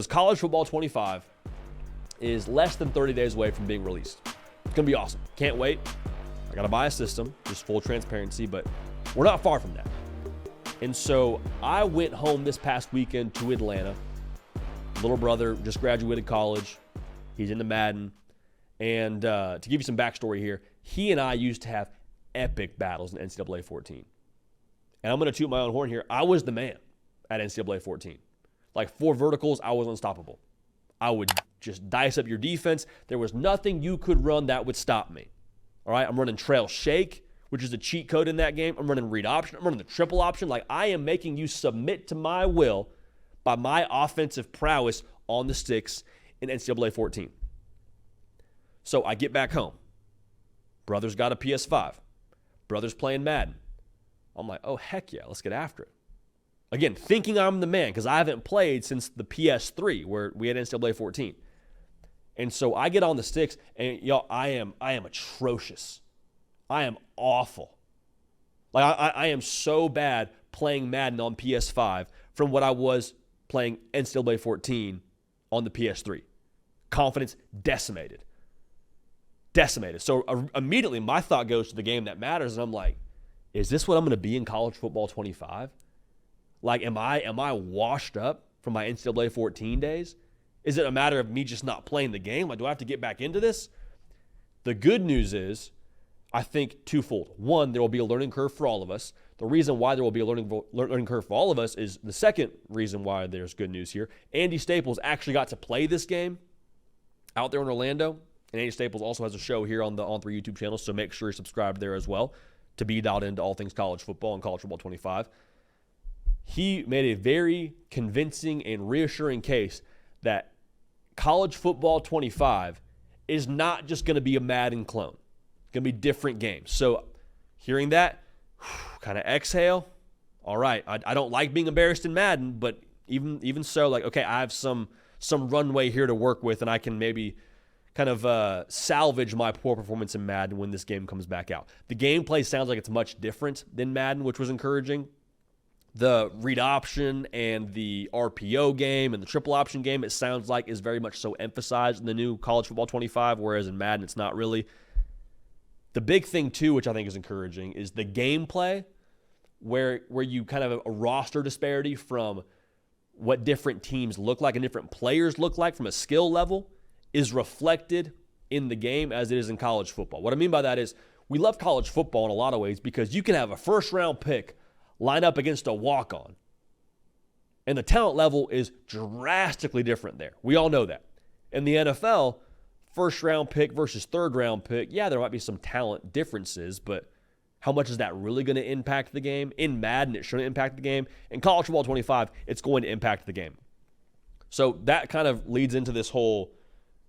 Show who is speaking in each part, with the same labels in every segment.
Speaker 1: College Football 25 is less than 30 days away from being released. It's going to be awesome. Can't wait. I got to buy a system, just full transparency, but we're not far from that. And so I went home this past weekend to Atlanta. Little brother just graduated college. He's into Madden. And to give you some backstory here, he and I used to have epic battles in NCAA 14. And I'm going to toot my own horn here. I was the man at NCAA 14. Like 4 verticals, I was unstoppable. I would just dice up your defense. There was nothing you could run that would stop me. All right, I'm running trail shake, which is a cheat code in that game. I'm running read option. I'm running the triple option. Like, I am making you submit to my will by my offensive prowess on the sticks in NCAA 14. So I get back home. Brother's got a PS5. Brother's playing Madden. I'm like, oh, heck yeah, let's get after it. Again, thinking I'm the man because I haven't played since the PS3 where we had NCAA 14. And so I get on the sticks, and y'all, I am atrocious. I am awful. Like, I am so bad playing Madden on PS5 from what I was playing NCAA 14 on the PS3. Confidence decimated. So immediately my thought goes to the game that matters, and I'm like, is this what I'm going to be in College Football 25? Like, am I washed up from my NCAA 14 days? Is it a matter of me just not playing the game? Like, do I have to get back into this? The good news is, I think, twofold. One, there will be a learning curve for all of us. The reason why there will be a learning curve for all of us is the second reason why there's good news here. Andy Staples actually got to play this game out there in Orlando. And Andy Staples also has a show here on the On3 YouTube channel, so make sure you're subscribed there as well to be dialed into all things college football and College Football 25. He made a very convincing and reassuring case that College Football 25 is not just going to be a Madden clone. It's going to be different games. So hearing that, kind of exhale. All right, I don't like being embarrassed in Madden, but even so, like, okay, I have some runway here to work with, and I can maybe kind of salvage my poor performance in Madden when this game comes back out. The gameplay sounds like it's much different than Madden, which was encouraging. The read option and the RPO game and the triple option game, it sounds like, is very much so emphasized in the new College Football 25, whereas in Madden it's not really. The big thing, too, which I think is encouraging, is the gameplay where you kind of have a roster disparity from what different teams look like and different players look like from a skill level is reflected in the game as it is in college football. What I mean by that is we love college football in a lot of ways because you can have a first-round pick line up against a walk-on, and the talent level is drastically different there. We all know that. In the NFL, first-round pick versus third-round pick, yeah, there might be some talent differences, but how much is that really going to impact the game? In Madden, it shouldn't impact the game. In College Football 25, it's going to impact the game. So that kind of leads into this whole,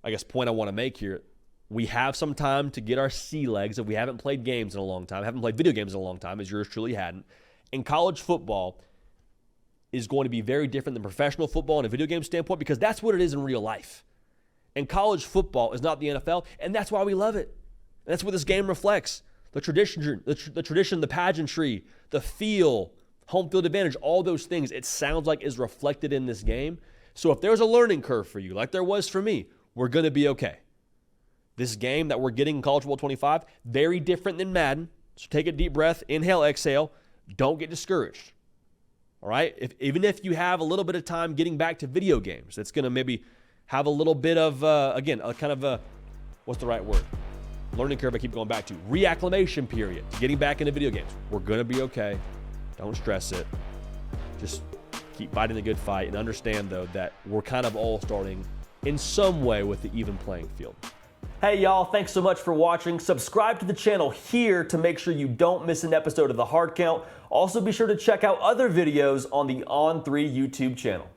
Speaker 1: I guess, point I want to make here. We have some time to get our sea legs if we haven't played games in a long time, haven't played video games in a long time, as yours truly hadn't. And college football is going to be very different than professional football in a video game standpoint because that's what it is in real life. And college football is not the NFL, and that's why we love it. And that's what this game reflects. The tradition, the pageantry, the feel, home field advantage, all those things, it sounds like is reflected in this game. So if there's a learning curve for you, like there was for me, we're going to be okay. This game that we're getting in College Football 25, very different than Madden. So take a deep breath, inhale, exhale. Don't get discouraged, all right? Even if you have a little bit of time getting back to video games, that's going to maybe have a little bit of, again, a kind of what's the right word? Learning curve I keep going back to. Reacclimation period, getting back into video games. We're going to be okay. Don't stress it. Just keep fighting the good fight and understand, though, that we're kind of all starting in some way with the even playing field. Hey y'all, thanks so much for watching. Subscribe to the channel here to make sure you don't miss an episode of The Hard Count. Also be sure to check out other videos on the On3 YouTube channel.